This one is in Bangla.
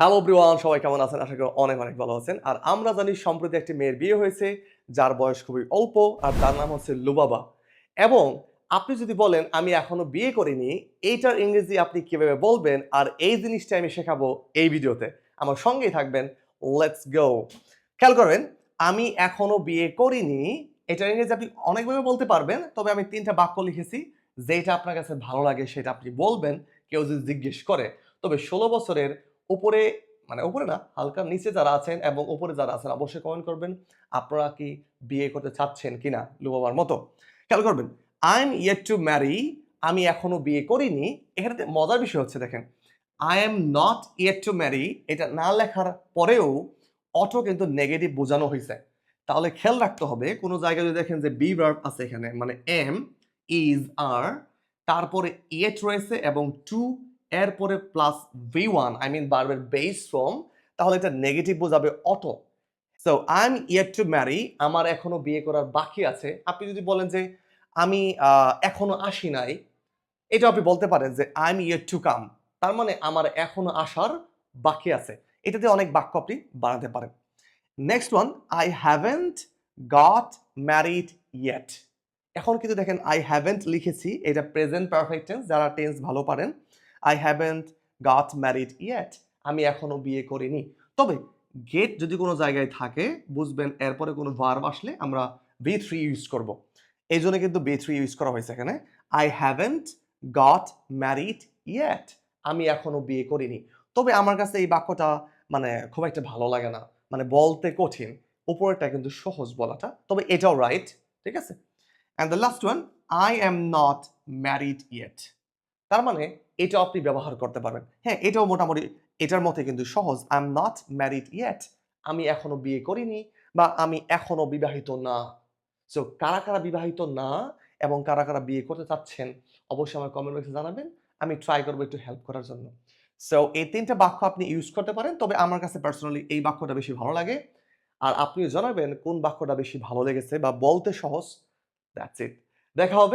হ্যালো এভরিওয়ান, সবাই কেমন আছেন? আশা করি অনেক অনেক ভালো আছেন। আর আমরা জানি সম্প্রতি একটি মেয়ের বিয়ে হয়েছে, যার বয়স খুবই অল্প, আর তার নাম হচ্ছে লুবাবা। এবং আপনি যদি বলেন আমি এখনো বিয়ে করিনি, এইটার ইংরেজি আপনি কিভাবে বলবেন? আর এই জিনিসটা আমি শেখাবো এই ভিডিওতে। আমার সঙ্গেই থাকবেন। Let's go. খেয়াল করবেন, আমি এখনো বিয়ে করিনি, এটার ইংরেজি আপনি অনেকভাবে বলতে পারবেন। তবে আমি ৩ টা বাক্য লিখেছি। যেটা আপনার কাছে ভালো লাগে সেটা আপনি বলবেন, কেউ যদি জিজ্ঞেস করে। তবে ১৬ বছরের উপরে, মানে উপরে না, হালকা নিচে যারা আছেন এবং উপরে যারা আছেন অবশ্যই কমেন্ট করবেন আপনারা কি বিয়ে করতে চাচ্ছেন কিনা লুবাবার মতো। খেয়াল করবেন, I am yet to Mary, আমি এখনো বিয়ে করিনি। এখানে মজার বিষয় হচ্ছে দেখেন, I am not yet to Mary এটা না লেখার পরেও অটো কিন্তু নেগেটিভ বোঝানো হয়েছে। তাহলে খেয়াল রাখতে হবে কোনো জায়গায় যদি দেখেন যে বি ভার্ব আছে এখানে, মানে এম, ইজ, আর, তারপরে ইয়েট রয়েছে এবং টু, এরপরে plus V one, I mean ভার্বের বেস ফর্ম, তাহলে এটা নেগেটিভ বোঝাবে অটো। So I am yet to marry, আমার এখনো বিয়ে করার বাকি আছে। আপনি যদি বলেন যে আমি এখনো আসি নাই, এটা আপনি বলতে পারেন যে I am yet to come, তার মানে আমার এখনো আসার বাকি আছে। এটাতে অনেক বাক্য আপনি বানাতে পারেন। Next one, I haven't got married yet. এখন কিন্তু দেখেন আই হ্যাভেন্ট লিখেছি, এটা প্রেজেন্ট পারফেক্ট টেন্স, যারা টেন্স ভালো পারেন। I haven't got married yet, আমি এখনো বিয়ে করিনি। তবে গেট যদি কোনো জায়গায় থাকে, বুঝবেন এরপরে কোনো ভার্ব আসলে আমরা বি থ্রি ইউজ করব। এই জন্য কিন্তু বি থ্রি ইউজ করা হয়েছে এখানে। I haven't got married yet, আমি এখনো বিয়ে করিনি। তবে আমার কাছে এই বাক্যটা মানে খুব একটা ভালো লাগে না, মানে বলতে কঠিন। উপরেরটা কিন্তু সহজ বলাটা, তবে এটাও রাইট। ঠিক আছে। And the last one, I am not married yet, তার মানে এটাও আপনি ব্যবহার করতে পারবেন। হ্যাঁ, এটাও মোটামুটি এটার মধ্যে কিন্তু সহজ। I am not married yet, আমি এখনো বিয়ে করিনি বা আমি এখনো বিবাহিত না। সো কারা কারা বিবাহিত না এবং কারা কারা বিয়ে করতে চাচ্ছেন অবশ্যই আমার কমেন্ট বক্সে জানাবেন। আমি ট্রাই করবো একটু হেল্প করার জন্য। সো এই ৩ টা বাক্য আপনি ইউজ করতে পারেন, তবে আমার কাছে পার্সোনালি এই বাক্যটা বেশি ভালো লাগে। আর আপনিও জানাবেন কোন বাক্যটা বেশি ভালো লেগেছে বা বলতে সহজ। That's it. দেখা হবে